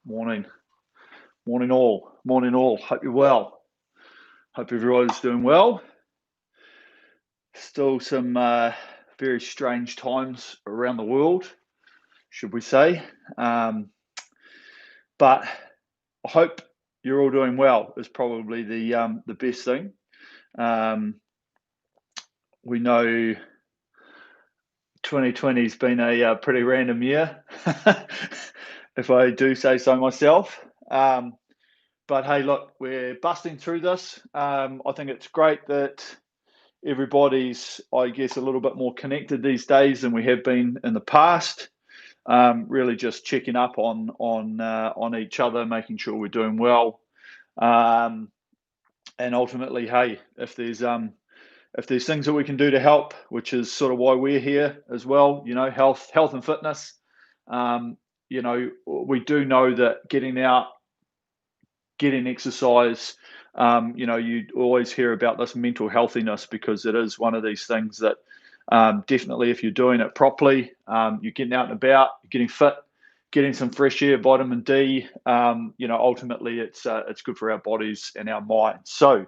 Morning, morning all. Hope you're well. Hope everyone's doing well. Still some very strange times around the world, should we say? But I hope you're all doing well. Is probably the best thing. We know 2020's been a pretty random year, if I do say so myself. But hey, look, we're busting through this. I think it's great that everybody's, I guess, a little bit more connected these days than we have been in the past. Really just checking up on each other, making sure we're doing well, and ultimately, hey, if there's things that we can do to help, which is sort of why we're here as well, health and fitness. We do know that getting out, getting exercise, you always hear about this mental healthiness because it is one of these things that definitely, if you're doing it properly, you're getting out and about, you're getting fit, getting some fresh air, vitamin D. Ultimately, it's good for our bodies and our minds. So,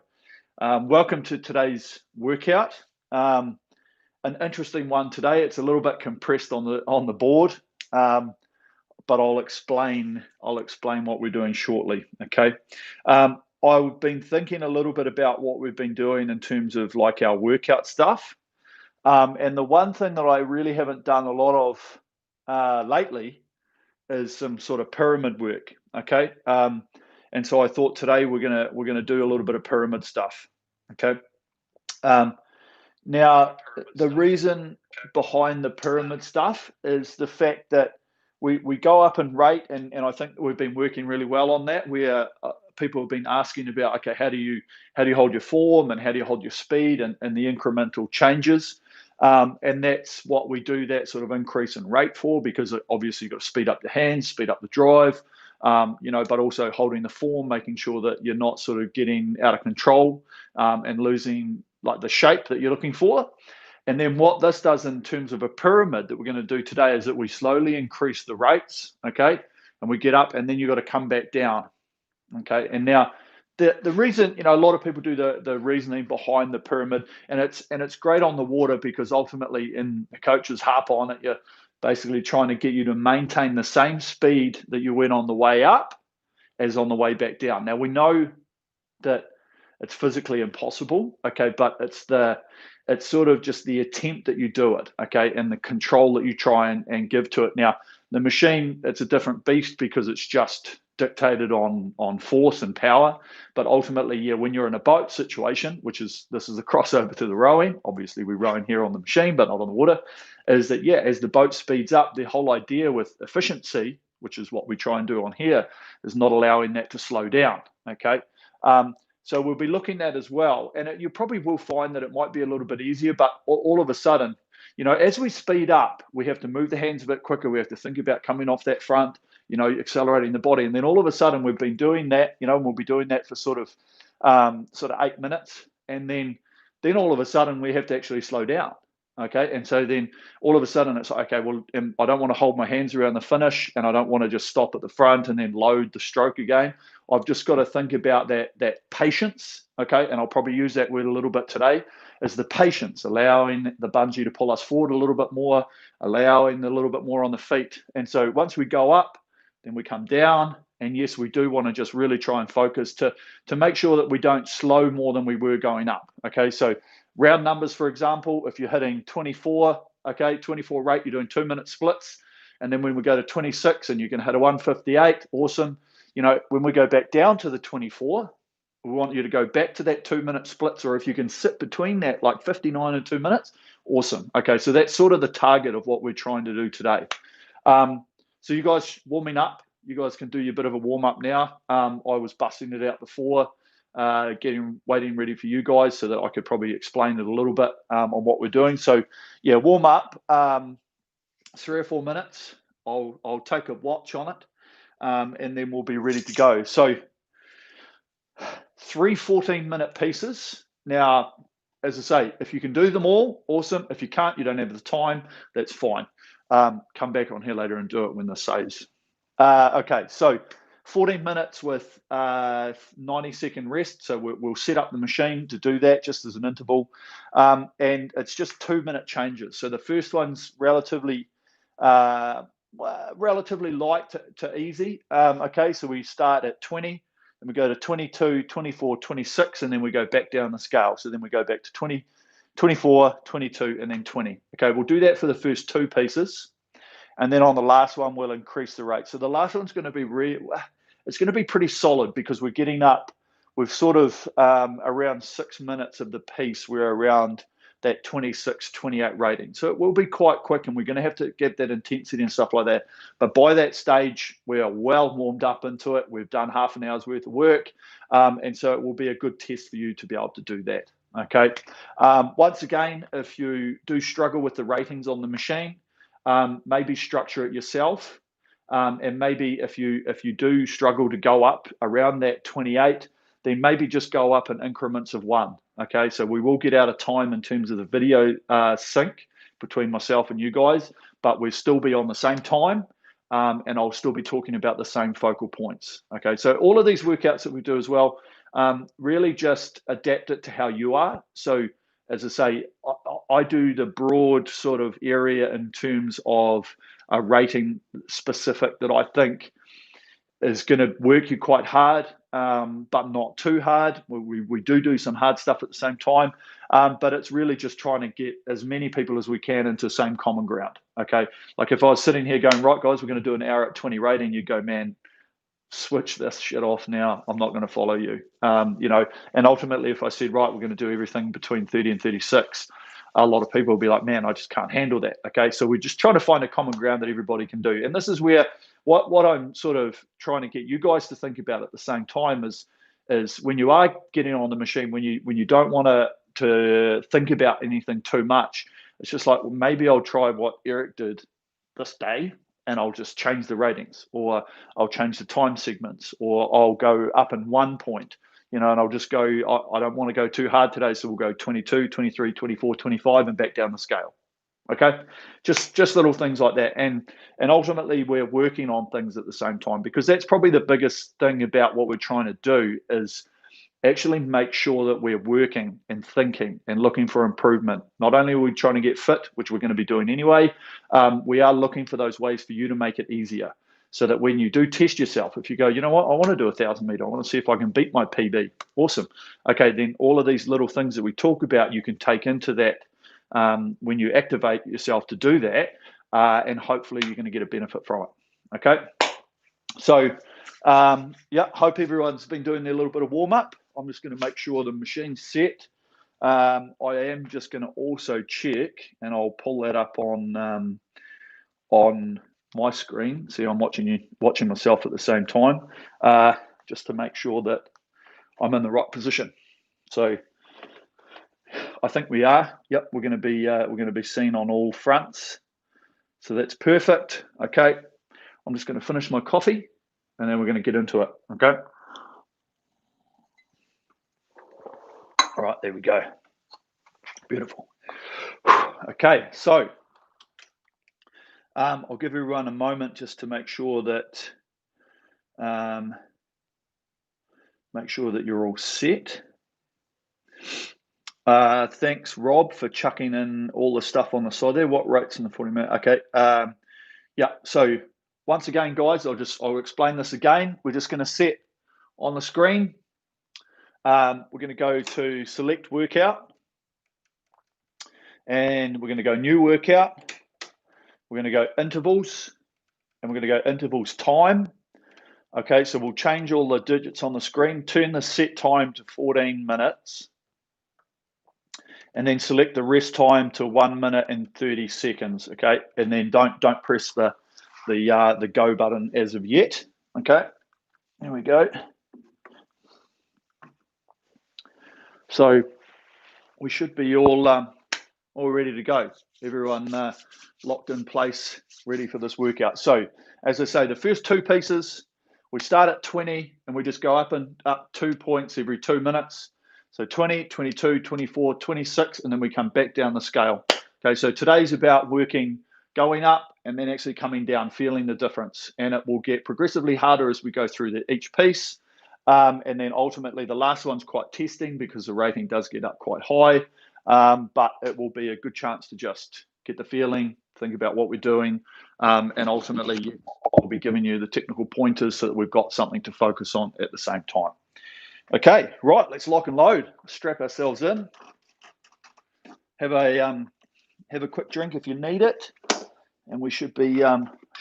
welcome to today's workout. An interesting one today. It's a little bit compressed on the board. But I'll explain what we're doing shortly. Okay. I've been thinking a little bit about what we've been doing in terms of like our workout stuff. And the one thing that I really haven't done a lot of lately is some sort of pyramid work. Okay. And so I thought today we're gonna do a little bit of pyramid stuff. Okay. Now the reason behind the pyramid stuff is the fact that we go up in rate, and I think we've been working really well on that, where people have been asking about, okay, how do you hold your form and how do you hold your speed and the incremental changes, and that's what we do that sort of increase in rate for, because obviously you've got to speed up the hands, speed up the drive, but also holding the form, making sure that you're not sort of getting out of control and losing like the shape that you're looking for. And then what this does in terms of a pyramid that we're going to do today is that we slowly increase the rates, okay? And we get up, and then you've got to come back down, okay? And now the reason, a lot of people do the reasoning behind the pyramid, and it's great on the water because ultimately, in the coaches harp on it, you're basically trying to get you to maintain the same speed that you went on the way up as on the way back down. Now we know that it's physically impossible, okay, but it's sort of just the attempt that you do it, okay, and the control that you try and give to it. Now, the machine, it's a different beast because it's just dictated on force and power. But ultimately, yeah, when you're in a boat situation, this is a crossover to the rowing. Obviously, we're rowing here on the machine, but not on the water. Is that, yeah, as the boat speeds up, the whole idea with efficiency, which is what we try and do on here, is not allowing that to slow down, okay? So we'll be looking at as well, and you probably will find that it might be a little bit easier, but all of a sudden, as we speed up, we have to move the hands a bit quicker. We have to think about coming off that front, accelerating the body, and then all of a sudden we've been doing that, and we'll be doing that for sort of 8 minutes, and then all of a sudden we have to actually slow down. Okay, and so then all of a sudden it's like, okay, well, I don't want to hold my hands around the finish, and I don't want to just stop at the front and then load the stroke again. I've just got to think about that patience, okay, and I'll probably use that word a little bit today, is the patience, allowing the bungee to pull us forward a little bit more, allowing a little bit more on the feet. And so once we go up, then we come down, and yes, we do want to just really try and focus to make sure that we don't slow more than we were going up, okay? So round numbers, for example, if you're hitting 24, okay, 24 rate, you're doing 2-minute splits. And then when we go to 26 and you can hit a 158, awesome. When we go back down to the 24, we want you to go back to that 2-minute splits, or if you can sit between that, like 59 and 2 minutes, awesome. Okay, so that's sort of the target of what we're trying to do today. So you guys warming up, you guys can do your bit of a warm up now. I was busting it out before, waiting ready for you guys so that I could probably explain it a little bit on what we're doing. So yeah, warm up, 3 or 4 minutes. I'll take a watch on it, and then we'll be ready to go. So 3 14-minute pieces. Now, as I say, if you can do them all, awesome. If you can't, you don't have the time, that's fine. Come back on here later and do it when this saves. Okay, so 14 minutes with 90-second rest. So we'll set up the machine to do that just as an interval. And it's just 2-minute changes. So the first one's relatively light to easy. Okay, so we start at 20, and we go to 22, 24, 26, and then we go back down the scale. So then we go back to 20, 24, 22, and then 20. Okay, we'll do that for the first 2 pieces. And then on the last one, we'll increase the rate. So the last one's going to be it's going to be pretty solid because we're getting up. We've sort of around 6 minutes of the piece, we're around that 26, 28 rating. So it will be quite quick, and we're going to have to get that intensity and stuff like that. But by that stage, we are well warmed up into it. We've done half an hour's worth of work. And so it will be a good test for you to be able to do that. Okay. Once again, if you do struggle with the ratings on the machine, maybe structure it yourself. And maybe if you do struggle to go up around that 28, then maybe just go up in increments of 1. Okay, so we will get out of time in terms of the video sync between myself and you guys, but we'll still be on the same time, and I'll still be talking about the same focal points. Okay, so all of these workouts that we do as well, really just adapt it to how you are. So as I say, I do the broad sort of area in terms of a rating specific that I think is going to work you quite hard, but not too hard. We do some hard stuff at the same time, but it's really just trying to get as many people as we can into the same common ground. Okay, like if I was sitting here going, right, guys, we're going to do an hour at 20 rating, you'd go, man, switch this shit off now. I'm not going to follow you. And ultimately, if I said, right, we're going to do everything between 30 and 36, a lot of people will be like, man, I just can't handle that. Okay, so we're just trying to find a common ground that everybody can do. And this is where what I'm sort of trying to get you guys to think about at the same time is when you are getting on the machine, when you don't want to think about anything too much, it's just like, well, maybe I'll try what Eric did this day, and I'll just change the ratings, or I'll change the time segments, or I'll go up in 1 point, and I'll just go, I don't want to go too hard today, so we'll go 22, 23, 24, 25, and back down the scale. Okay, just little things like that, and ultimately we're working on things at the same time, because that's probably the biggest thing about what we're trying to do is actually make sure that we're working and thinking and looking for improvement. Not only are we trying to get fit, which we're going to be doing anyway, we are looking for those ways for you to make it easier, so that when you do test yourself, if you go, you know what, I want to do 1,000 meter, I want to see if I can beat my PB. Awesome. Okay, then all of these little things that we talk about, you can take into that when you activate yourself to do that, and hopefully you're going to get a benefit from it. Okay, so hope everyone's been doing their little bit of warm up. I'm just going to make sure the machine's set. I am just going to also check, and I'll pull that up on my screen. See, I'm watching myself at the same time, just to make sure that I'm in the right position. So I think we are. Yep, we're going to be seen on all fronts. So that's perfect. Okay, I'm just going to finish my coffee, and then we're going to get into it. Okay. All right, there we go. Beautiful. Okay, so I'll give everyone a moment just to make sure that you're all set. Thanks, Rob, for chucking in all the stuff on the side there. What rates in the 40 minute? Okay. So once again, guys, I'll explain this again. We're just going to set on the screen. We're going to go to select workout, and we're going to go new workout. We're going to go intervals, and we're going to go intervals time. Okay, so we'll change all the digits on the screen, turn the set time to 14 minutes, and then select the rest time to 1 minute and 30 seconds. Okay, and then don't press the go button as of yet. Okay, there we go. So we should be all ready to go. Everyone locked in place, ready for this workout. So as I say, the first 2 pieces, we start at 20, and we just go up 2 points every 2 minutes. So 20, 22, 24, 26, and then we come back down the scale. Okay, so today's about going up and then actually coming down, feeling the difference. And it will get progressively harder as we go through each piece. And then ultimately the last one's quite testing because the rating does get up quite high. But it will be a good chance to just get the feeling, think about what we're doing, and ultimately I'll be giving you the technical pointers so that we've got something to focus on at the same time. Okay, right, let's lock and load. Strap ourselves in. Have a quick drink if you need it, and we should be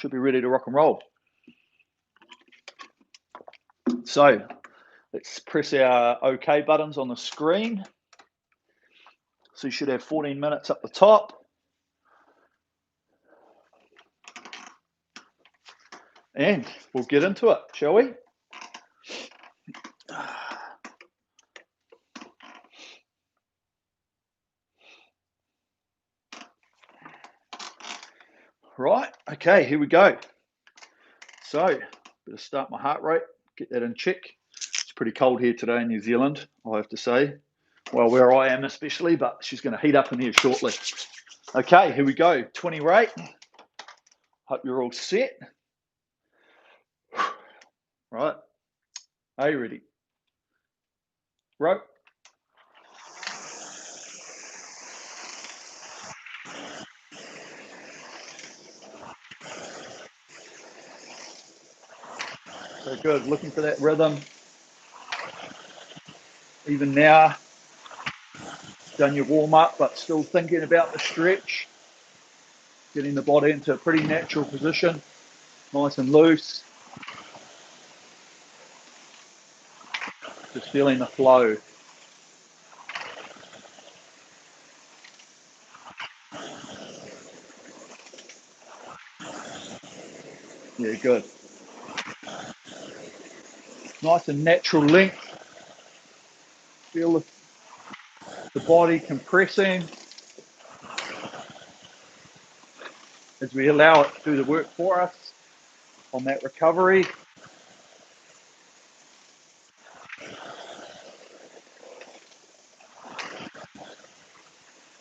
ready to rock and roll. So let's press our OK buttons on the screen. So you should have 14 minutes up the top. And we'll get into it, shall we? Right, okay, here we go. So, better start my heart rate, get that in check. It's pretty cold here today in New Zealand, I have to say. Well, where I am especially, but she's going to heat up in here shortly. Okay, here we go, 20 rate. Hope you're all set. Right, are you ready? Rope. So good, looking for that rhythm. Even now, done your warm up, but still thinking about the stretch. Getting the body into a pretty natural position, nice and loose. Just feeling the flow. Yeah, good. Nice and natural length. Feel the body compressing as we allow it to do the work for us on that recovery.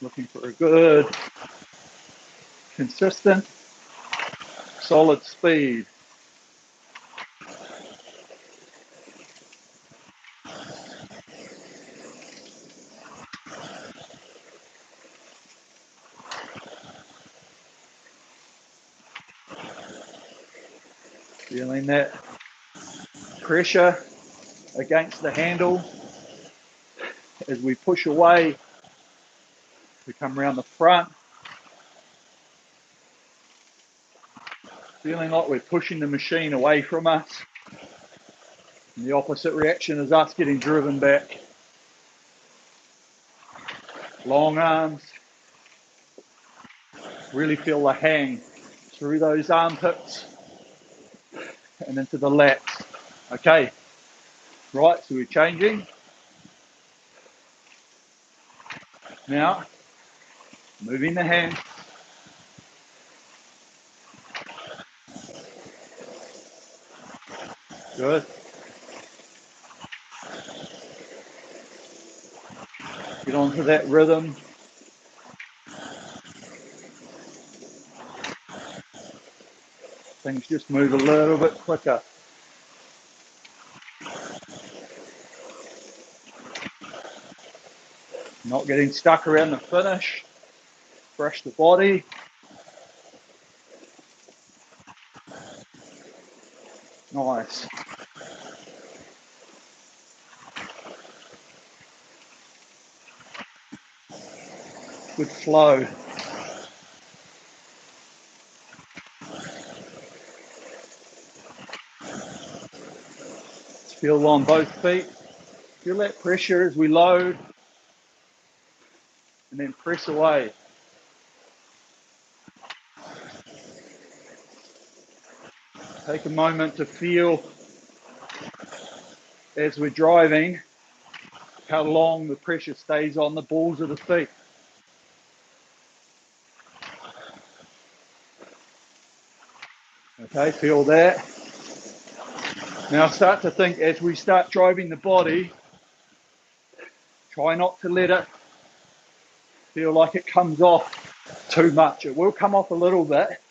Looking for a good, consistent, solid speed. Feeling that pressure against the handle as we push away. We come around the front. Feeling like we're pushing the machine away from us. And the opposite reaction is us getting driven back. Long arms. Really feel the hang through those armpits and into the lats. Okay, right, so we're changing. Now, moving the hand. Good. Get onto that rhythm. Things just move a little bit quicker. Not getting stuck around the finish. Brush the body. Nice. Good flow. Feel on both feet. Feel that pressure as we load. And then press away. Take a moment to feel as we're driving how long the pressure stays on the balls of the feet. Okay, feel that. Now start to think as we start driving the body, try not to let it feel like it comes off too much. It will come off a little bit,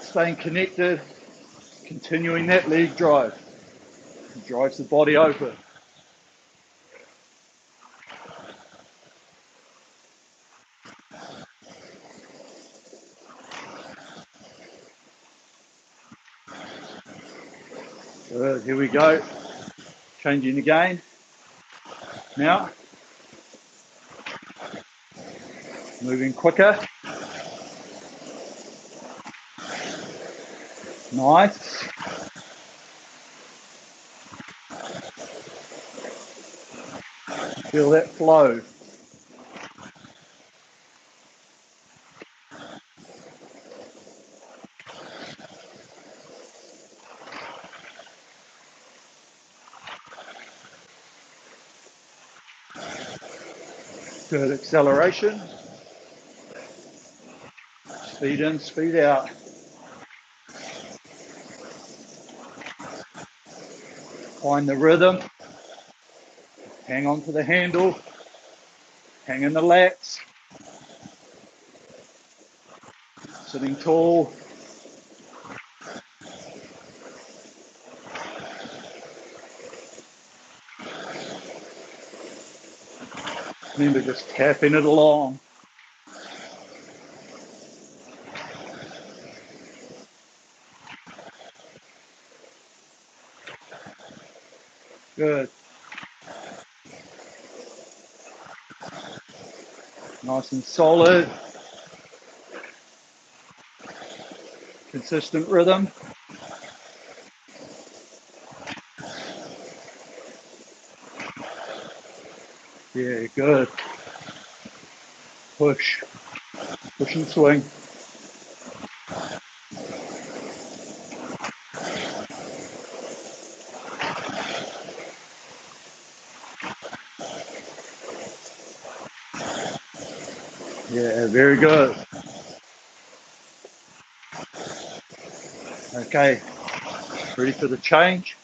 staying connected, continuing that leg drive. It drives the body open. Good, here we go. Changing again. Now, moving quicker. Nice. Feel that flow. Good acceleration. Speed in, speed out. Find the rhythm. Hang on to the handle. Hang in the lats. Sitting tall. Remember, just tapping it along. Good. Nice and solid. Consistent rhythm. Yeah, good. Push. Push and swing. Yeah, very good. Okay, ready for the change.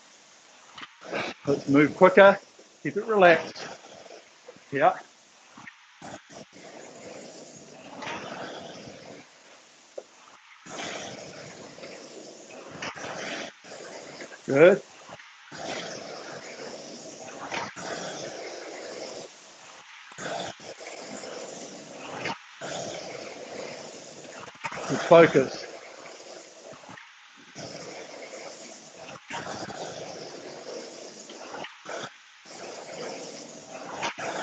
Let's move quicker. Keep it relaxed. Yeah. Good. Good focus.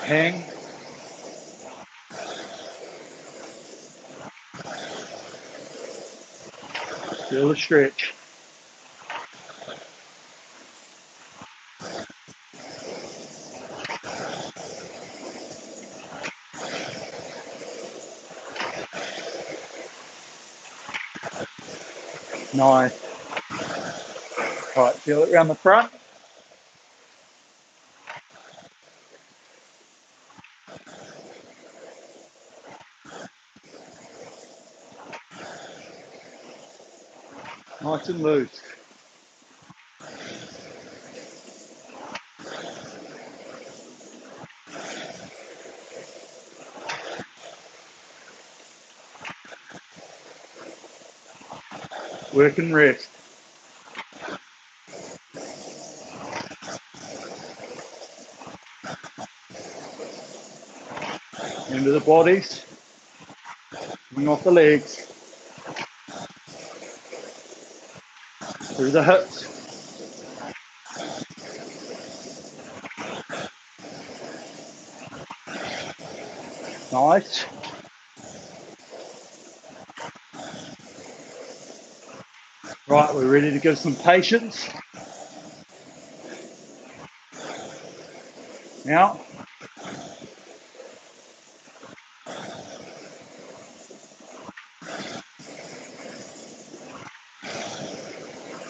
Hang. Feel the stretch. Nice. All right, feel it around the front. Nice and loose. Work and rest. Into the bodies. Swing off the legs. Through the hips. Nice. Right, we're ready to give some patience. Now.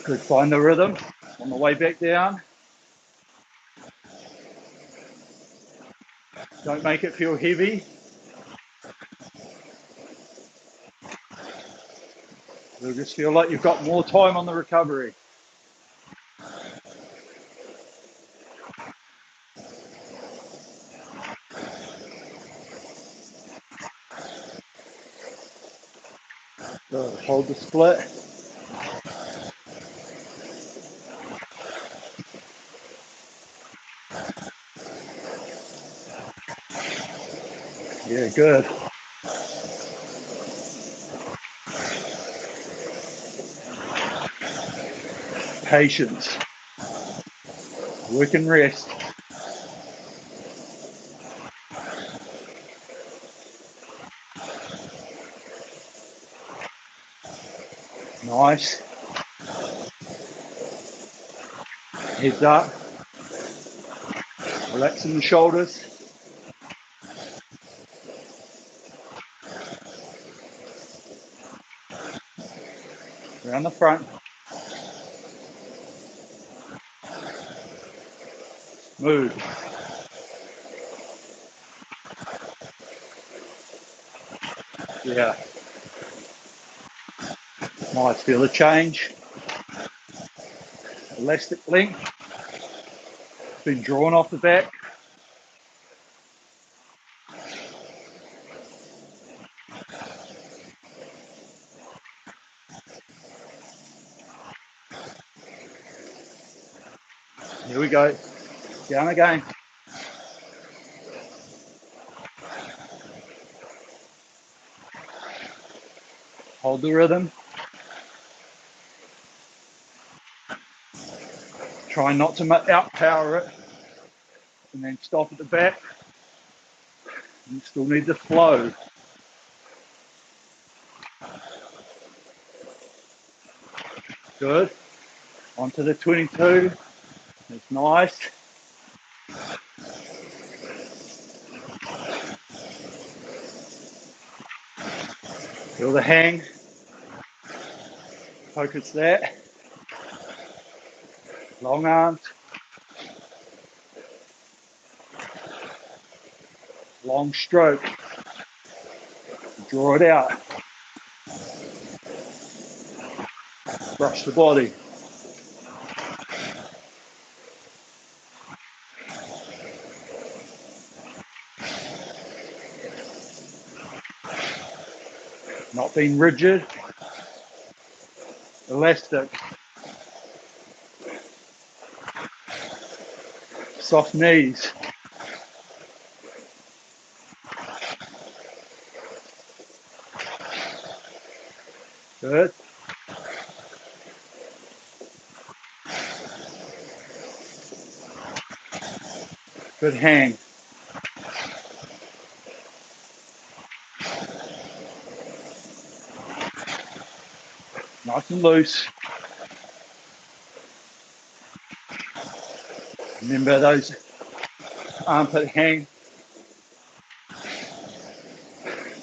Good, find the rhythm on the way back down. Don't make it feel heavy. You'll just feel like you've got more time on the recovery. Good, hold the split. Yeah, good. Patience. Work and rest. Nice. Heads up. Relaxing the shoulders. Around the front. Move. Yeah. Nice. Feel the change. Elastic length. Been drawn off the back. Here we go. Down again. Hold the rhythm. Try not to outpower it. And then stop at the back. You still need the flow. Good. Onto the 22. That's nice. Feel the hang. Focus that. Long arms. Long stroke. Draw it out. Brush the body. Not being rigid. Elastic. Soft knees. Good. Good hang. Nice and loose. Remember those armpit hang.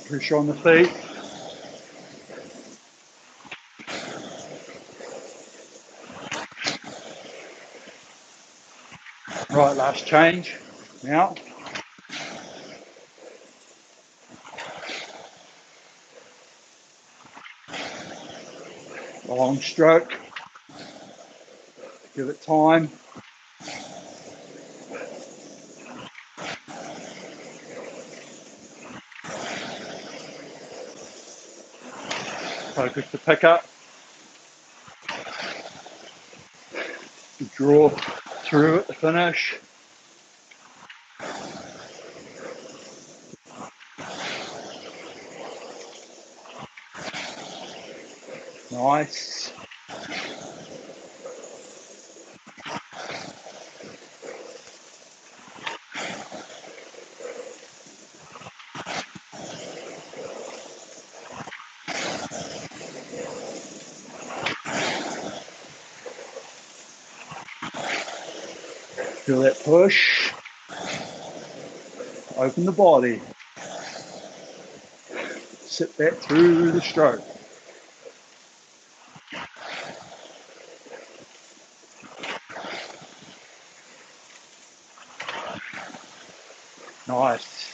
Pressure on the feet. Right, last change. Now. Long stroke. Give it time. Focus the pickup. Draw through at the finish. Nice. Feel that push. Open the body. Sit that through the stroke. Nice.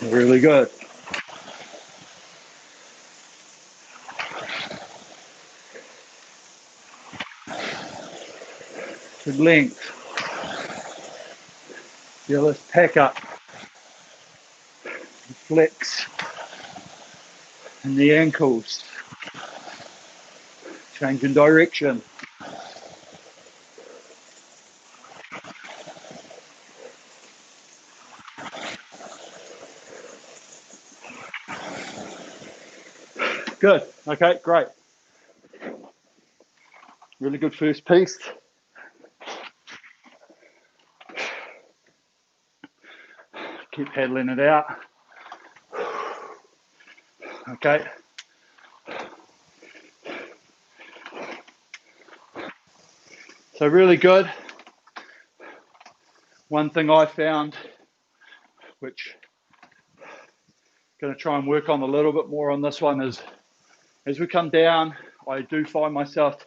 Really good. Good length. Feel this pack up. Flex in the ankles. Change in direction. Good. Okay, great. Really good first piece. Keep paddling it out. Okay. So really good. One thing I found, which I'm going to try and work on a little bit more on this one, is as we come down, I do find myself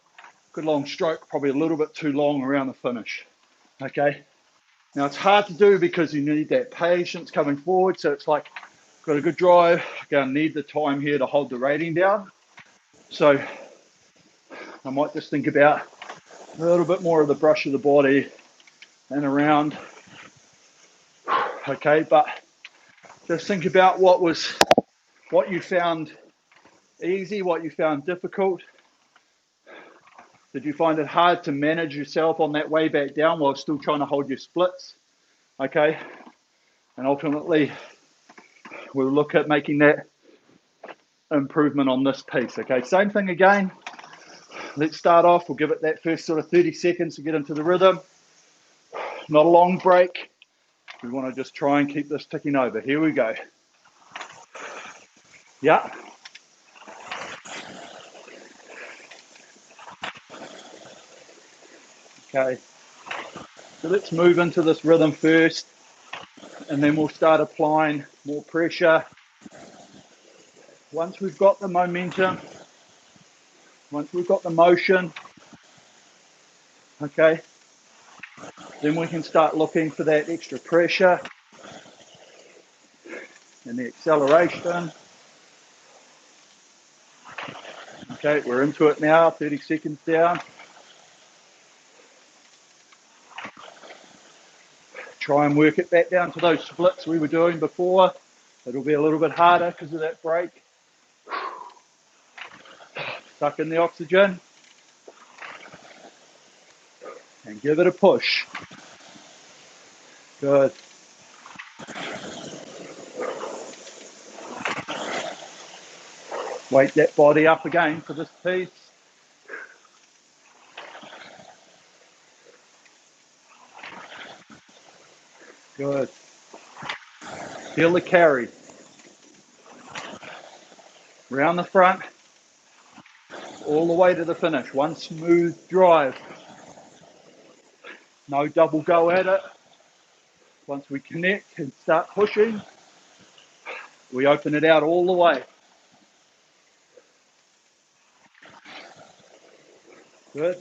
good long stroke, probably a little bit too long around the finish. Okay. Now it's hard to do because you need that patience coming forward. So it's like, got a good drive, going to need the time here to hold the rating down. So I might just think about a little bit more of the brush of the body and around. Okay, but just think about what you found easy, what you found difficult. Did you find it hard to manage yourself on that way back down while still trying to hold your splits? Okay, and ultimately we'll look at making that improvement on this piece. Okay, same thing again. Let's start off. We'll give it that first sort of 30 seconds to get into the rhythm. Not a long break. We want to just try and keep this ticking over. Here we go. Yeah. Okay. So let's move into this rhythm first, and then we'll start applying more pressure. Once we've got the momentum, once we've got the motion, okay, then we can start looking for that extra pressure and the acceleration. Okay, we're into it now, 30 seconds down. Try and work it back down to those splits we were doing before. It'll be a little bit harder because of that break. Suck in the oxygen and give it a push. Good. Wake that body up again for this piece. Good. Feel the carry. Round the front, all the way to the finish. One smooth drive. No double go at it. Once we connect and start pushing, we open it out all the way. Good.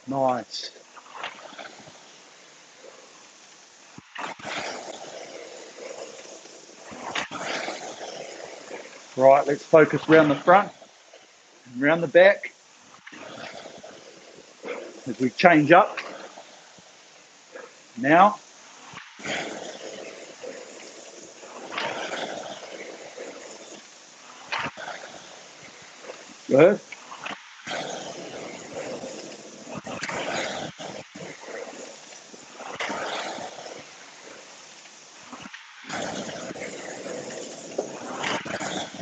Nice. Right, let's focus around the front and around the back as we change up. Now, good.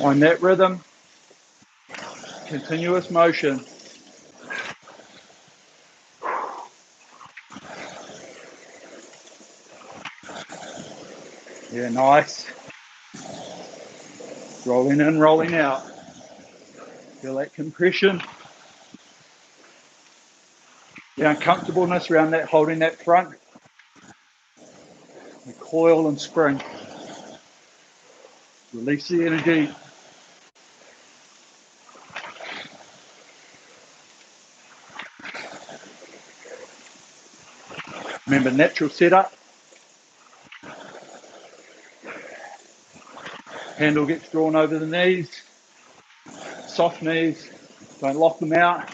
On that rhythm, continuous motion. Yeah, nice. Rolling in, rolling out. Feel that compression. The uncomfortableness around that, holding that front. The coil and spring. Release the energy. Remember, natural setup. Handle gets drawn over the knees. Soft knees. Don't lock them out.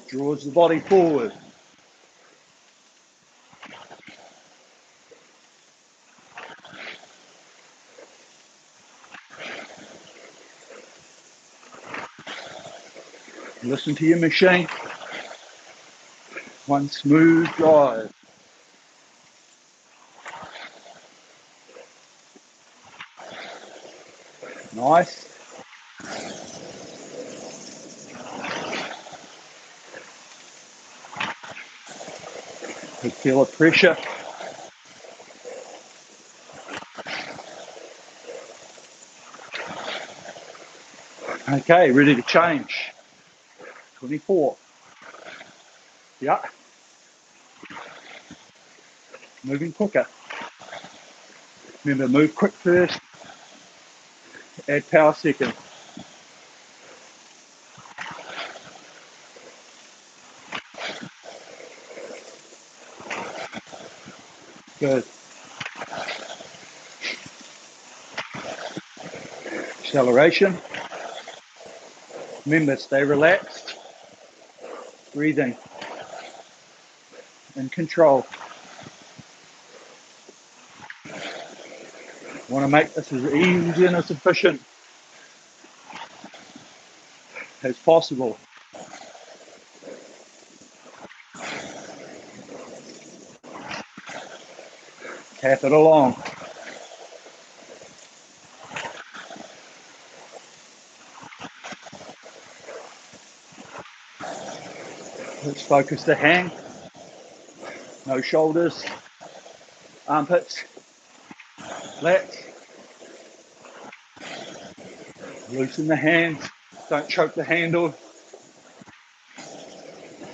Draws the body forward. Listen to your machine. One smooth drive. Nice. You feel the pressure. Okay, ready to change. 24. Yeah. Moving quicker. Remember, move quick first. Add power second. Good. Acceleration. Remember, stay relaxed. Breathing. In control. Want to make this as easy and as efficient as possible. Tap it along. Let's focus the hang. No shoulders. Armpits. Lats. Loosen the hands. Don't choke the handle.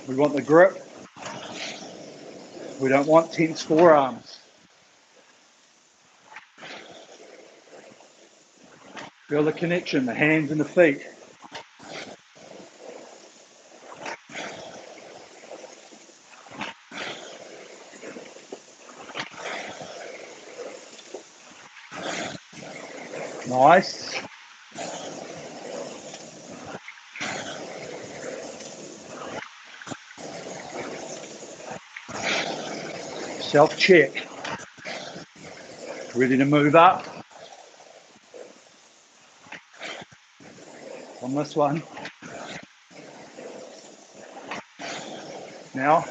We want the grip. We don't want tense forearms. Feel the connection, the hands and the feet. Nice. Self-check. Ready to move up. On this one. Now.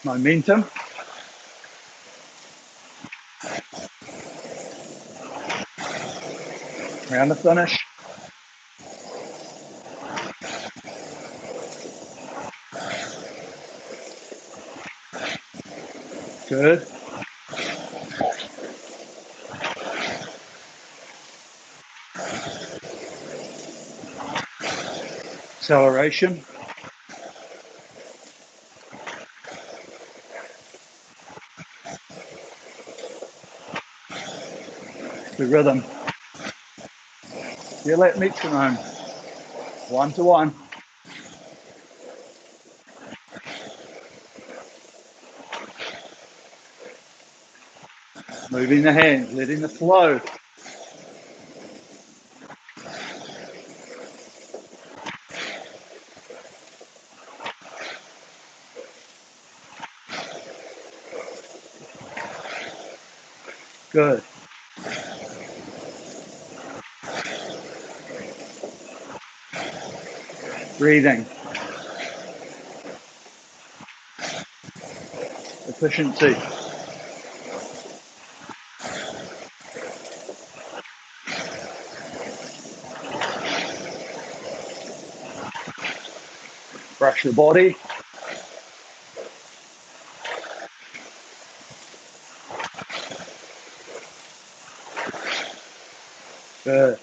Momentum. Around the finish. Good. Acceleration. The rhythm. Feel that metronome. 1 to 1. Moving the hands, letting the flow. Good. Breathing. Efficiency. Brush your body. Good.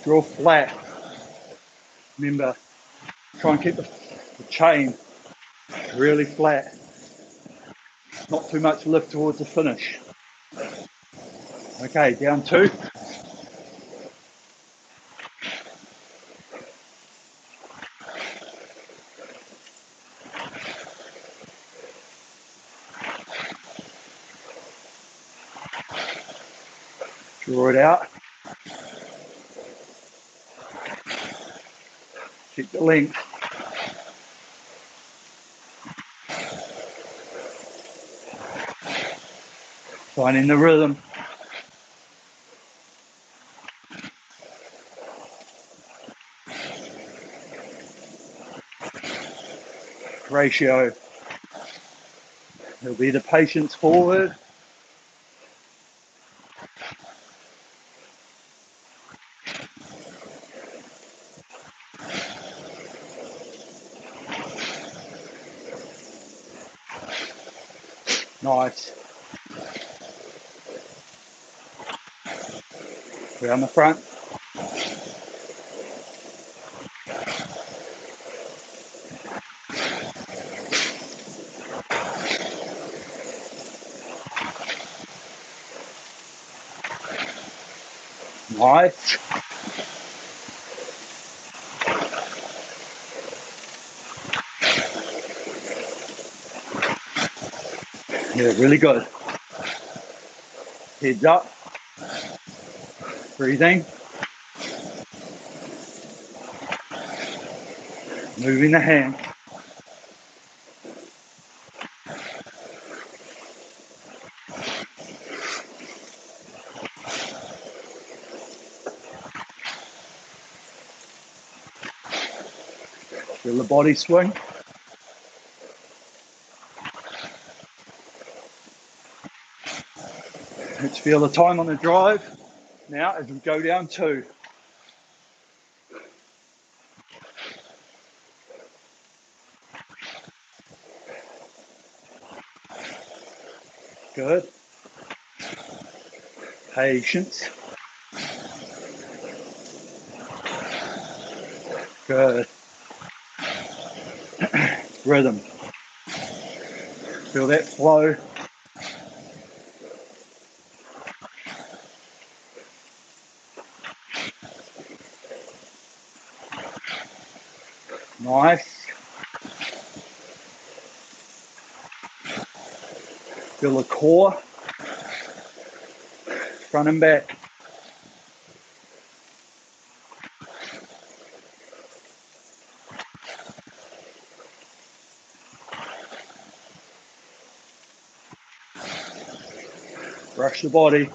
Draw flat. Remember, try and keep the chain really flat. Not too much lift towards the finish. Okay, down 2. Draw it out. Keep the length. Finding the rhythm. Ratio. There'll be the patience forward. Nice. Around the front. Nice. Yeah, really good. Heads up. Breathing. Moving the hand. Feel the body swing. Let's feel the time on the drive. Now as we go down 2. Good. Patience. Good. Rhythm. Feel that flow. Nice. Feel the core. Front and back. Brush the body.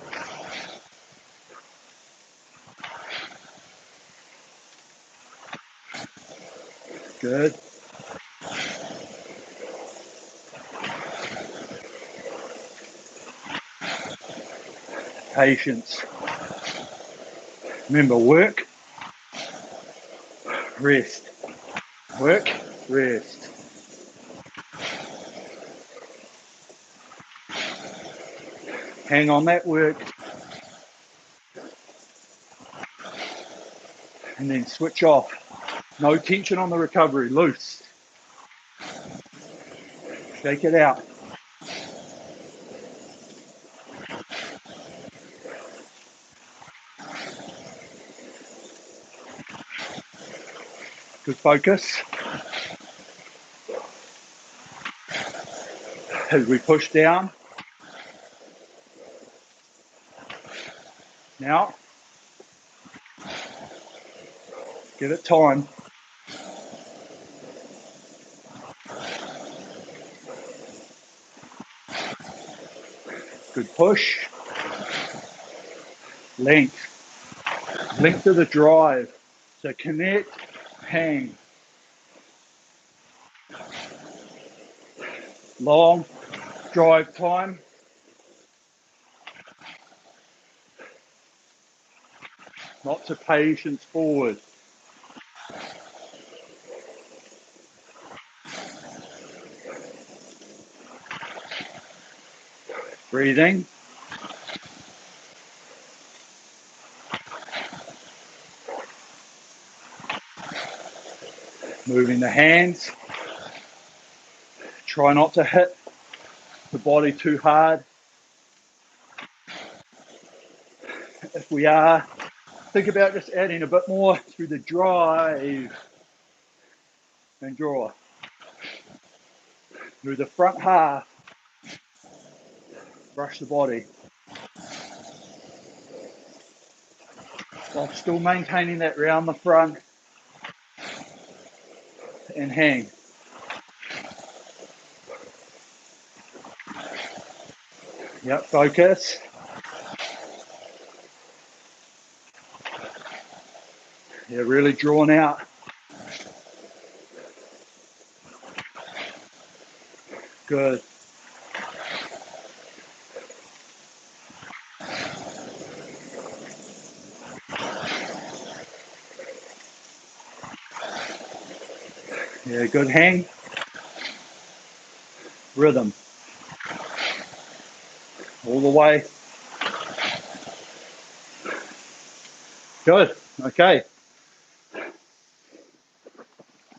Good. Patience. Remember, work, rest. Work, rest. Hang on that work. And then switch off. No tension on the recovery, loose. Shake it out. Good focus. As we push down. Now, give it time. Good push. Length. Length of the drive. So connect, hang. Long drive time. Lots of patience forward. Breathing. Moving the hands. Try not to hit the body too hard. If we are, think about just adding a bit more through the drive and draw. Through the front half, brush the body. While still maintaining that round the front and hang. Yep, focus. Yeah, really drawn out. Good. Yeah, good hang. Rhythm. All the way. Good. Okay.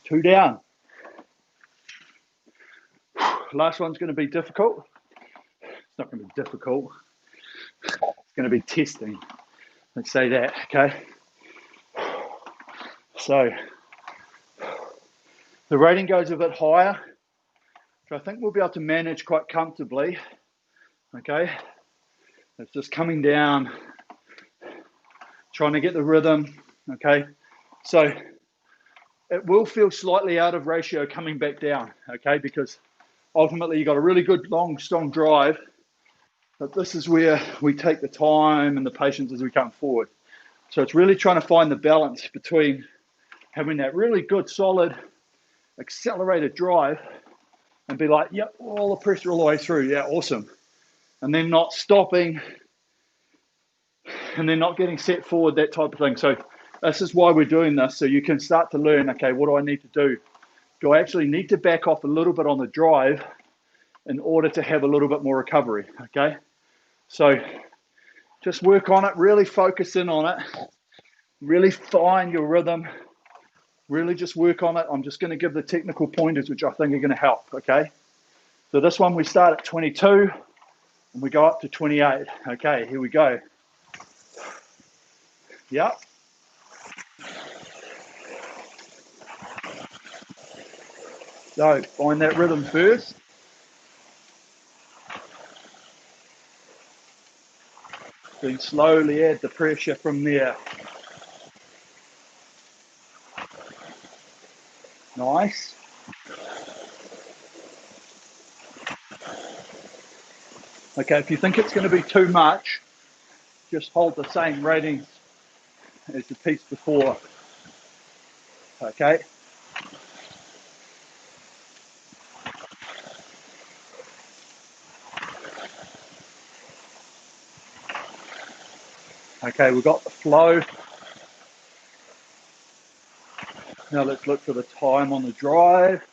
2 down. Last one's going to be difficult. It's not going to be difficult. It's going to be testing. Let's say that, okay? So the rating goes a bit higher, which I think we'll be able to manage quite comfortably, okay? It's just coming down, trying to get the rhythm, okay? So it will feel slightly out of ratio coming back down, okay? Because ultimately you've got a really good, long, strong drive, but this is where we take the time and the patience as we come forward. So it's really trying to find the balance between having that really good, solid, accelerated drive and be like, yep, all the pressure all the way through. Yeah, awesome. And then not stopping and then not getting set forward, that type of thing. So this is why we're doing this. So you can start to learn, okay, what do I need to do? Do I actually need to back off a little bit on the drive in order to have a little bit more recovery, okay? So just work on it, really focus in on it, really find your rhythm, really just work on it. I'm just going to give the technical pointers, which I think are going to help, okay? So this one we start at 22 and we go up to 28. Okay, here we go. Yep. So find that rhythm first. Then slowly add the pressure from there. Nice. Okay, if you think it's going to be too much, just hold the same ratings as the piece before. Okay. Okay, we've got the flow. Now let's look for the time on the drive,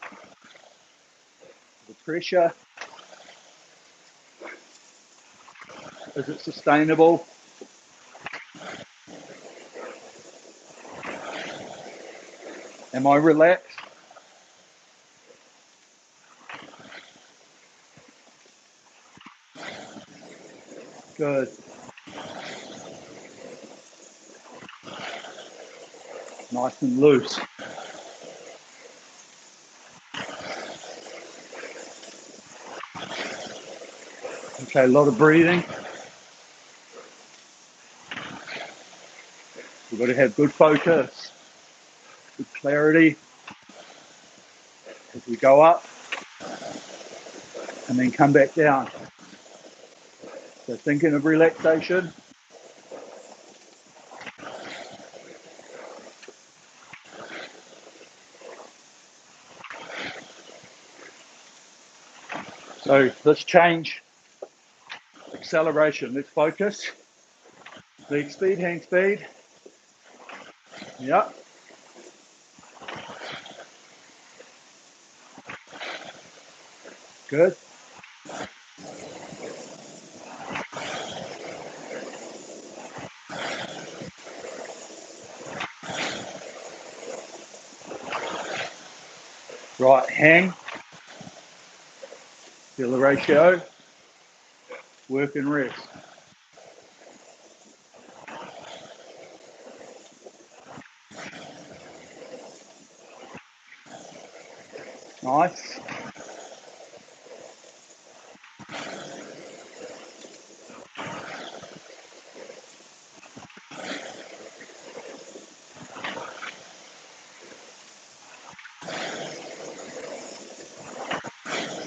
the pressure. Is it sustainable? Am I relaxed? Good. Nice and loose. Okay, a lot of breathing. We've got to have good focus, good clarity as we go up and then come back down. So thinking of relaxation. So let's change acceleration. Let's focus. Leg speed, hand speed. Yep. Good. Right, hang. Feel the ratio. Work and rest. Nice.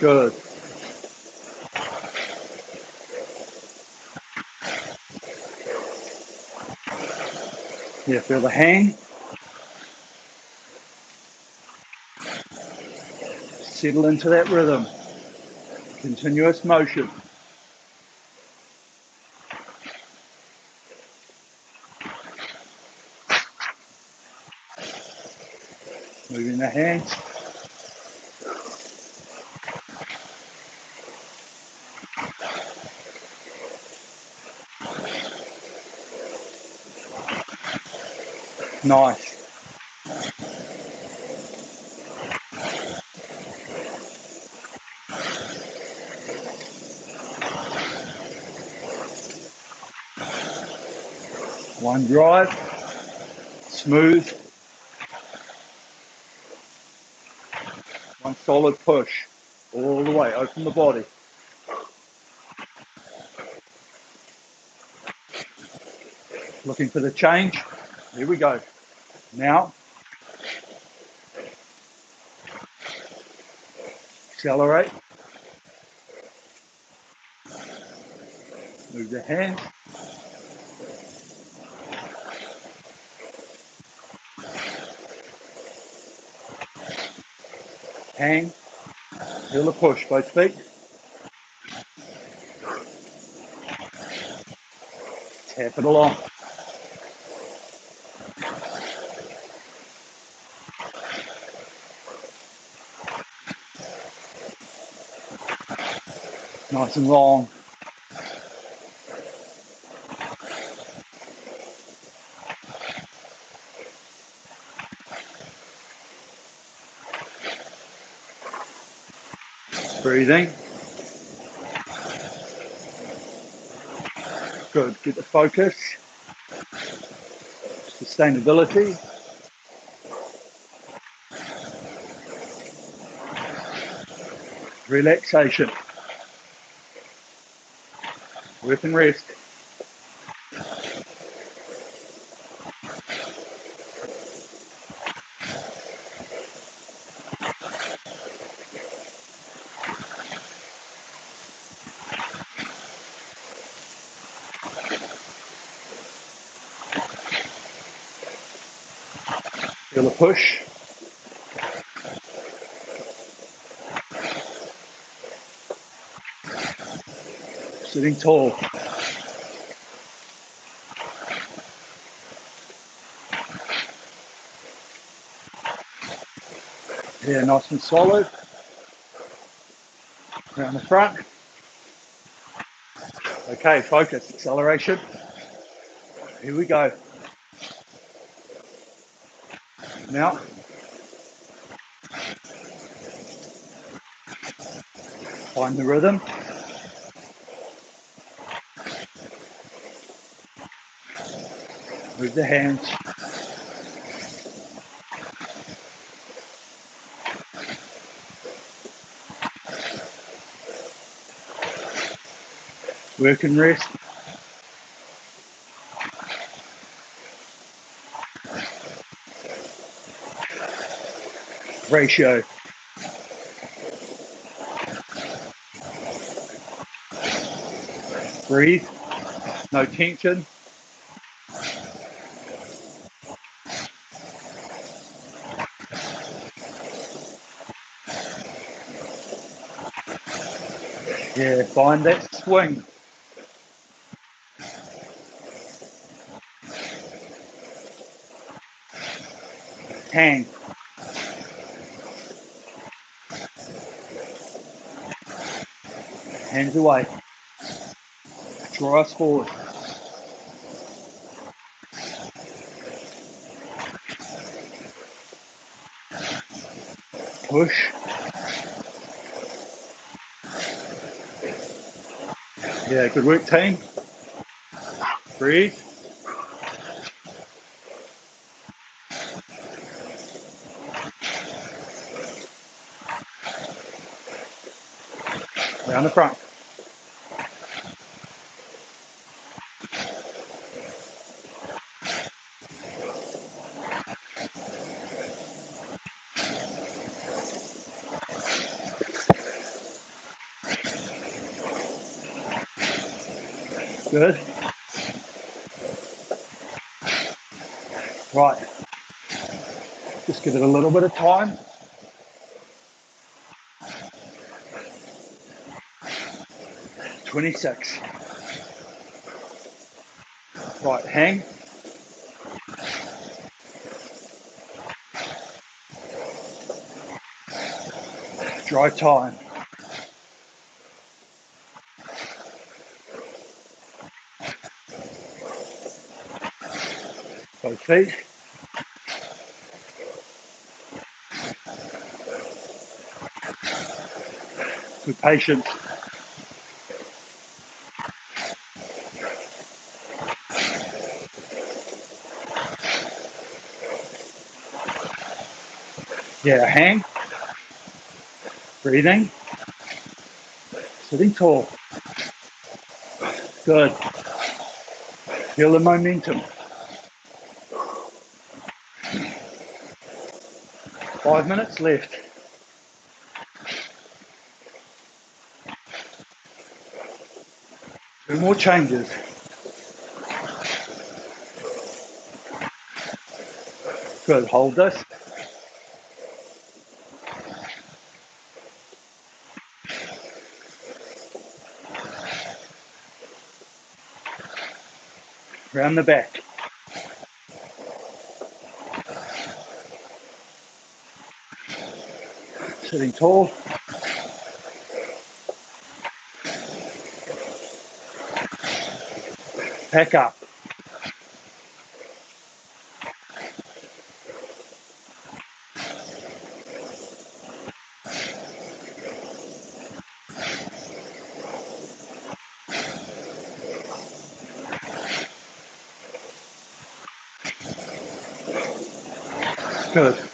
Good. Yeah, feel the hang. Settle into that rhythm. Continuous motion. Moving the hands. Nice. One drive. Smooth. One solid push. All the way. Open the body. Looking for the change. Here we go. Now. Accelerate. Move the hands. Hang. Feel the push. Both feet. Tap it along. Nice and long. Breathing. Good. Get the focus. Sustainability. Relaxation. Work and rest. Feel the push. Sitting tall. Yeah, nice and solid. Around the front. Okay, focus. Acceleration. Here we go. Now. Find the rhythm. Move the hands. Work and rest. Ratio. Breathe. No tension. Yeah, find that swing. Hang. Hands away. Draw us forward. Push. Yeah, good work, team. Breathe. Around the front. Good. Right, just give it a little bit of time. 26. Right, hang. Dry time. Both feet. Good patience. Yeah, hang. Breathing. Sitting tall. Good. Feel the momentum. 5 minutes left. Two more changes. Good, hold this. Round the back. Sitting tall. Pack up. Good.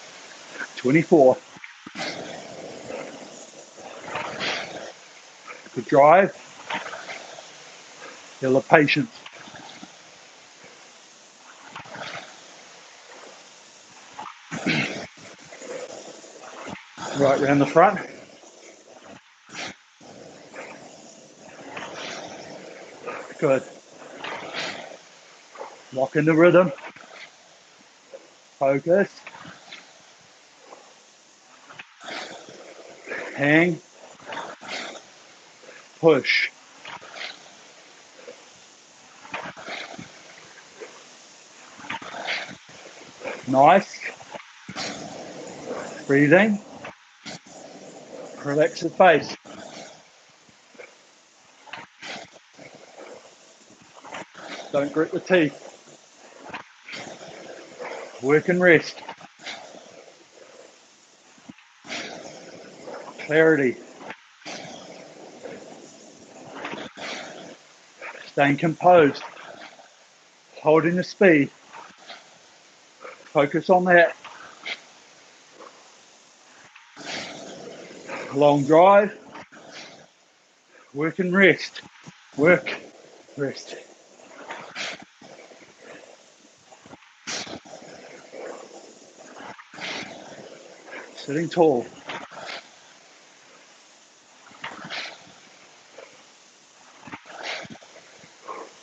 24. Good drive. Feel the patience. Right round the front. Good. Lock in the rhythm. Focus. Hang. Push. Nice. Breathing. Relax the face. Don't grit the teeth. Work and rest. Clarity. Staying composed. Holding the speed. Focus on that. Long drive. Work and rest. Work. Rest. Sitting tall.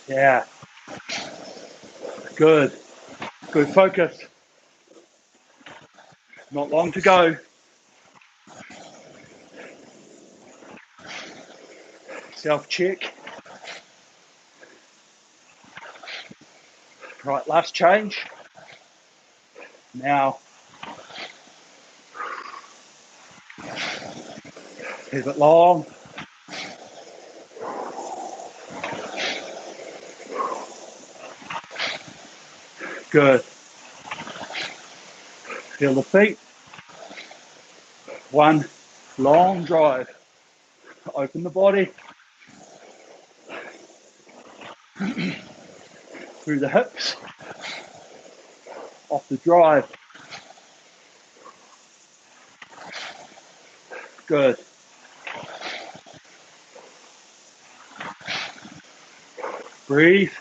Yeah. Good. Good focus. Not long to go. Self-check. Right, last change. Now, pivot long. Good. Feel the feet. One long drive. Open the body. Through the hips. Off the drive. Good. Breathe.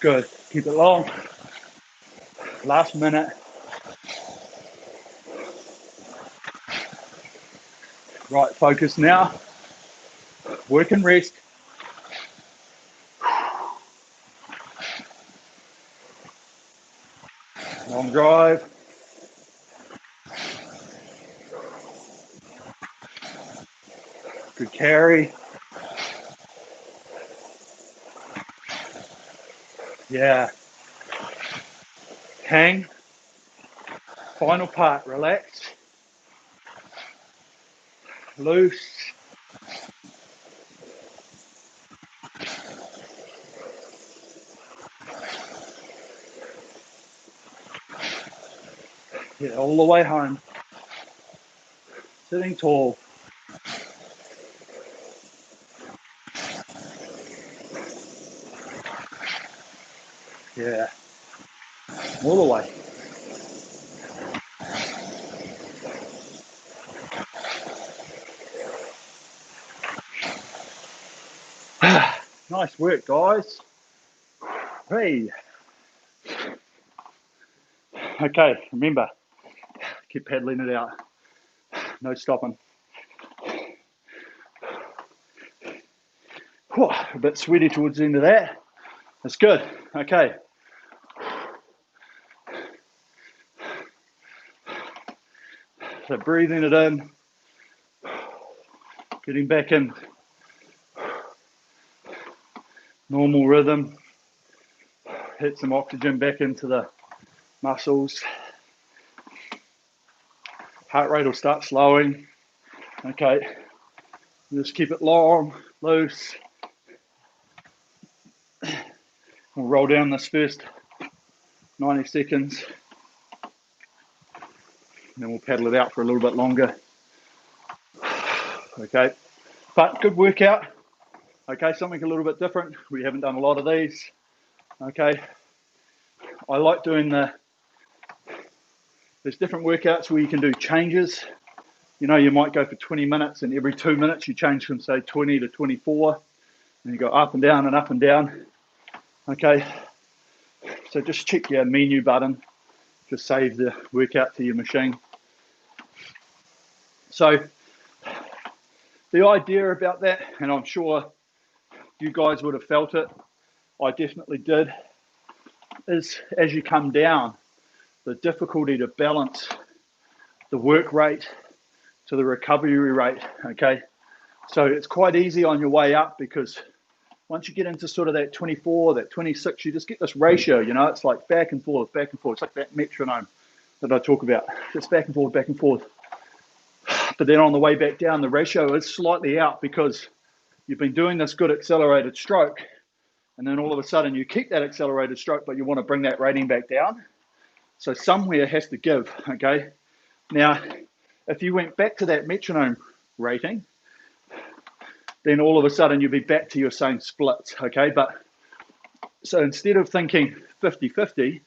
Good. Keep it long. Last minute. Right, focus now. Work and rest. Long drive. Good carry. Yeah. Hang. Final part, relax. Loose. Yeah, all the way home. Sitting tall. Yeah. All the way. Nice work, guys. Hey. Okay, remember, keep paddling it out. No stopping. Whew, a bit sweaty towards the end of that. That's good. Okay. So breathing it in, getting back in normal rhythm. Hit some oxygen back into the muscles. Heart rate will start slowing. Okay. Just keep it long, loose. We'll roll down this first 90 seconds. And then we'll paddle it out for a little bit longer. Okay. But good workout. Okay, something a little bit different. We haven't done a lot of these. Okay. I like doing there's different workouts where you can do changes. You know, you might go for 20 minutes and every 2 minutes you change from say 20 to 24 and you go up and down and up and down. Okay. So just check your menu button. Just save the workout to your machine. So the idea about that, and I'm sure you guys would have felt it, I definitely did, is as you come down, the difficulty to balance the work rate to the recovery rate, okay? So it's quite easy on your way up because once you get into sort of that 24, that 26, you just get this ratio, you know, it's like back and forth, back and forth. It's like that metronome that I talk about, just back and forth, back and forth. But then on the way back down, the ratio is slightly out because you've been doing this good accelerated stroke, and then all of a sudden you keep that accelerated stroke, but you want to bring that rating back down. So somewhere has to give, okay? Now, if you went back to that metronome rating, then all of a sudden you'll be back to your same splits, okay? But so instead of thinking 50-50,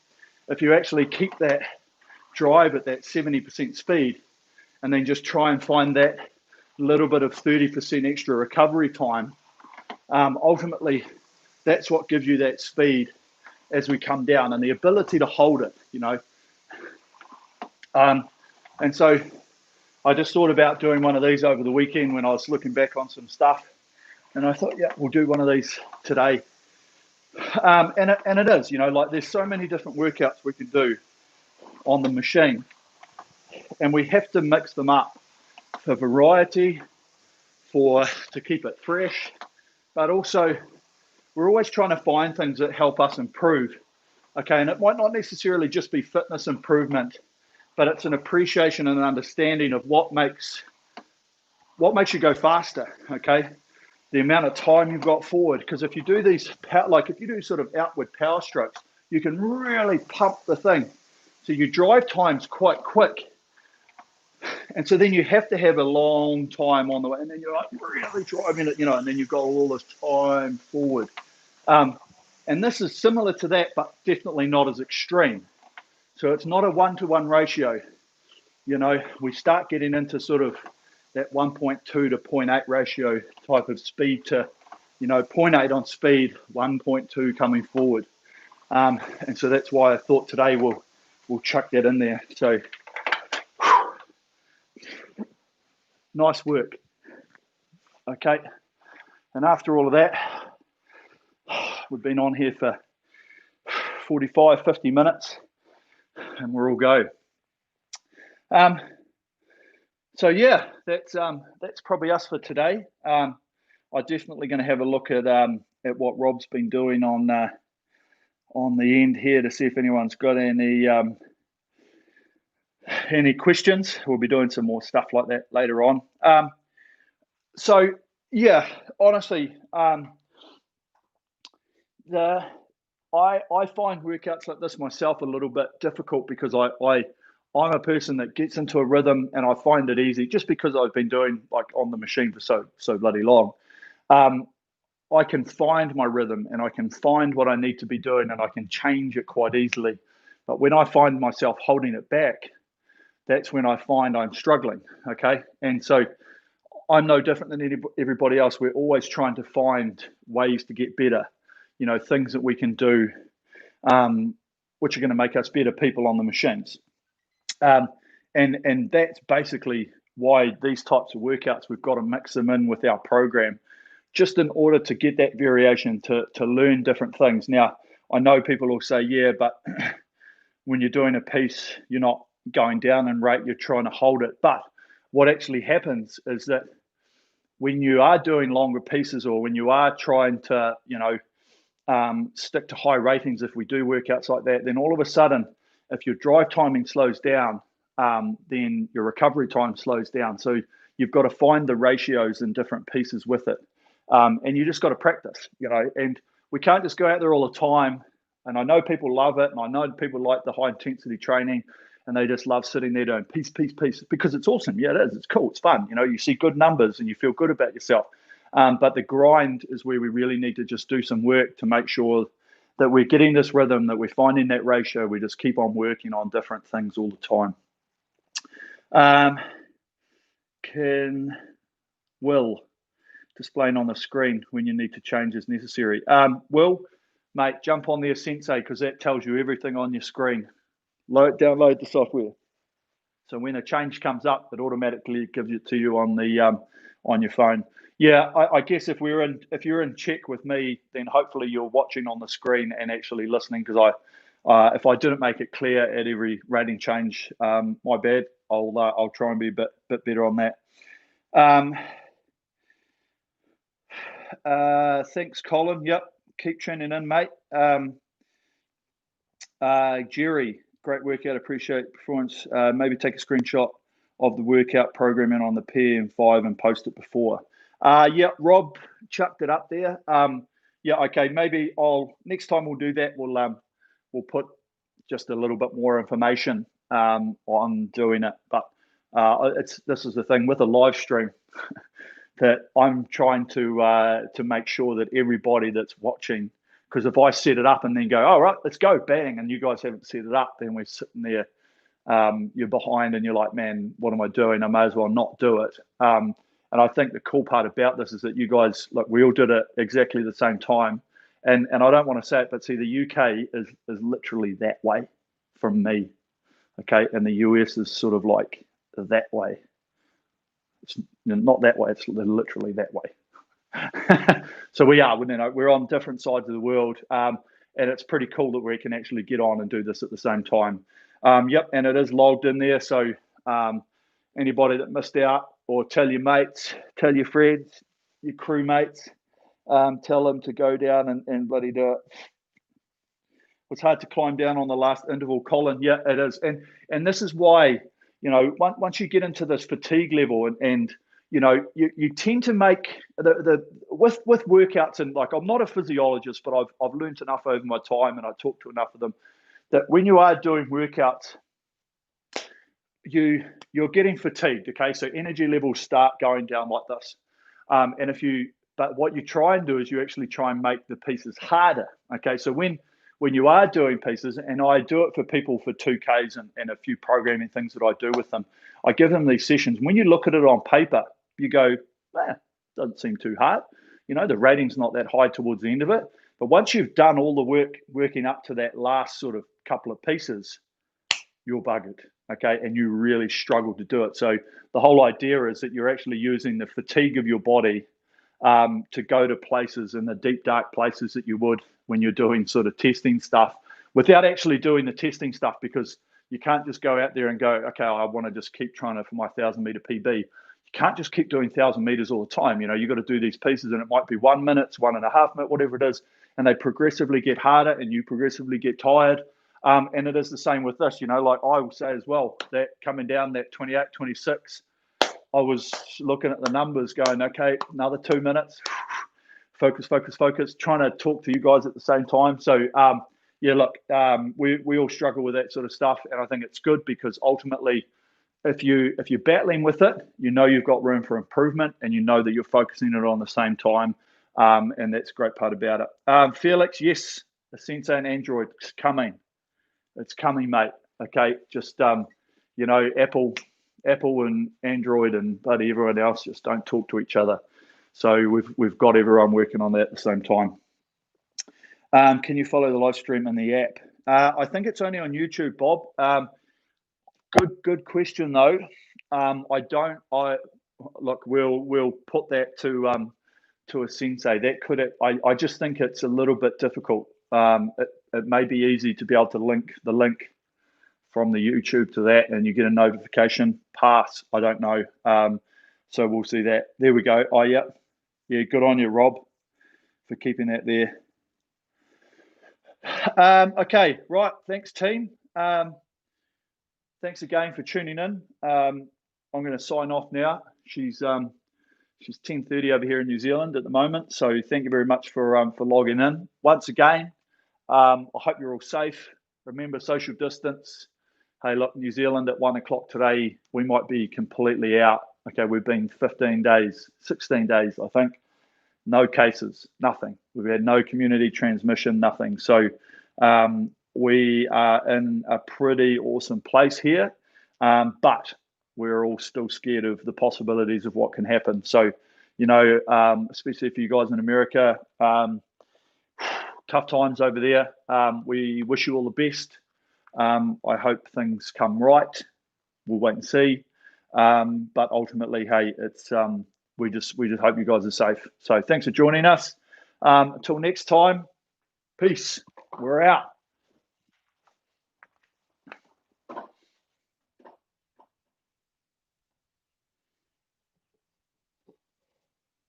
if you actually keep that drive at that 70% speed and then just try and find that little bit of 30% extra recovery time, ultimately that's what gives you that speed as we come down and the ability to hold it, you know. And so I just thought about doing one of these over the weekend when I was looking back on some stuff, and I thought, yeah, we'll do one of these today. And it is, you know, like there's so many different workouts we can do on the machine, and we have to mix them up for variety, to keep it fresh, but also we're always trying to find things that help us improve. Okay, and it might not necessarily just be fitness improvement, but it's an appreciation and an understanding of what makes you go faster, okay? The amount of time you've got forward, because if you do these, like if you do sort of outward power strokes, you can really pump the thing. So your drive time's quite quick. And so then you have to have a long time on the way, and then you're like really driving it, you know, and then you've got all this time forward. And this is similar to that, but definitely not as extreme. So it's not a 1-to-1 ratio. You know, we start getting into sort of that 1.2 to 0.8 ratio type of speed to, you know, 0.8 on speed, 1.2 coming forward. And so that's why I thought today we'll chuck that in there. So Nice work. Okay. And after all of that, we've been on here for 45, 50 minutes and we're all go. So yeah, that's probably us for today. I'm definitely going to have a look at what Rob's been doing on the end here to see if anyone's got any questions. We'll be doing some more stuff like that later on. So yeah, honestly, I find workouts like this myself a little bit difficult because I'm a person that gets into a rhythm and I find it easy just because I've been doing like on the machine for so bloody long. I can find my rhythm and I can find what I need to be doing and I can change it quite easily. But when I find myself holding it back, that's when I find I'm struggling. Okay. And so I'm no different than everybody else. We're always trying to find ways to get better, things that we can do, which are going to make us better people on the machines. And that's basically why these types of workouts, we've got to mix them in with our program, just in order to get that variation, to learn different things. Now, I know people will say, yeah, but when you're doing a piece, you're not going down in rate, you're trying to hold it. But what actually happens is that when you are doing longer pieces or when you are trying to, stick to high ratings, if we do workouts like that, then all of a sudden, if your drive timing slows down, then your recovery time slows down. So you've got to find the ratios in different pieces with it. And you just got to practice, and we can't just go out there all the time. And I know people love it. And I know people like the high intensity training and they just love sitting there doing piece, because it's awesome. Yeah, it is. It's cool. It's fun. You see good numbers and you feel good about yourself. But the grind is where we really need to just do some work to make sure that we're getting this rhythm, that we're finding that ratio. We just keep on working on different things all the time. Will displaying on the screen when you need to change as necessary. Will, mate, jump on the asensei because that tells you everything on your screen. Download the software. So when a change comes up, it automatically gives it to you on your phone. Yeah, I guess if you're in check with me, then hopefully you're watching on the screen and actually listening, because if I didn't make it clear at every rating change, my bad. I'll try and be a bit better on that. Thanks, Colin. Yep, keep tuning in, mate. Jerry, great workout. Appreciate performance. Maybe take a screenshot of the workout programming on the PM5 and post it before. Yeah, Rob chucked it up there. Yeah, okay. Maybe next time we'll do that. We'll put just a little bit more information on doing it. But this is the thing with a live stream that I'm trying to make sure that everybody that's watching, because if I set it up and then go, all right, let's go, bang, and you guys haven't set it up, then we're sitting there, you're behind and you're like, man, what am I doing? I may as well not do it. And I think the cool part about this is that you guys, look, we all did it exactly the same time. And I don't want to say it, but see, the UK is literally that way from me, okay? And the US is sort of like that way. It's not that way, it's literally that way. So we're on different sides of the world, and it's pretty cool that we can actually get on and do this at the same time. Yep, and it is logged in there, so anybody that missed out, or tell your mates, tell your friends, your crew mates, tell them to go down and bloody do it. It's hard to climb down on the last interval, Colin. Yeah, it is, and this is why, once you get into this fatigue level and you tend to make with workouts, and like, I'm not a physiologist, but I've learned enough over my time, and I talk to enough of them, that when you are doing workouts, you're getting fatigued. Okay, so energy levels start going down like this, but what you try and do is you actually try and make the pieces harder. Okay, so when you are doing pieces, and I do it for people for 2Ks and a few programming things that I do with them, I give them these sessions. When you look at it on paper, you go, doesn't seem too hard. The rating's not that high towards the end of it. But once you've done all the work working up to that last sort of couple of pieces, you're buggered. okay, and you really struggle to do it. So the whole idea is that you're actually using the fatigue of your body to go to places in the deep, dark places that you would when you're doing sort of testing stuff without actually doing the testing stuff, because you can't just go out there and go, okay, I want to just keep trying to for my 1,000-meter PB. You can't just keep doing 1,000 meters all the time. You know, you've got to do these pieces, and it might be 1 minute, 1.5 minutes, whatever it is, and they progressively get harder, and you progressively get tired. And it is the same with this, you know, like I will say as well, that coming down that 28, 26, I was looking at the numbers going, okay, another 2 minutes, focus, trying to talk to you guys at the same time. So, yeah, look, we all struggle with that sort of stuff. And I think it's good because ultimately, if you're battling with it, you know you've got room for improvement, and you know that you're focusing it on the same time. And that's a great part about it. Felix, yes, the Sensei and Android is coming. It's coming, mate. Okay, just you know, Apple and Android and bloody everyone else just don't talk to each other. So we've got everyone working on that at the same time. Can you follow the live stream in the app? I think it's only on YouTube, Bob. Good question though. Look, we'll put that to a sensei. That could I just think it's a little bit difficult. It may be easy to be able to link the link from the YouTube to that, and you get a notification. Pass. I don't know. So we'll see that. There we go. Oh yeah. Good on you, Rob, for keeping that there. Okay, right. Thanks, team. Thanks again for tuning in. I'm going to sign off now. She's 10:30 over here in New Zealand at the moment. So thank you very much for logging in once again. I hope you're all safe. Remember, social distance. Hey, look, New Zealand at 1 o'clock today, we might be completely out. Okay, we've been 15 days, 16 days, I think. No cases, nothing. We've had no community transmission, nothing. So we are in a pretty awesome place here, but we're all still scared of the possibilities of what can happen. So, you know, especially for you guys in America, tough times over there. We wish you all the best. I hope things come right. We'll wait and see. But ultimately, hey, it's we just hope you guys are safe. So thanks for joining us. Until next time, peace. We're out.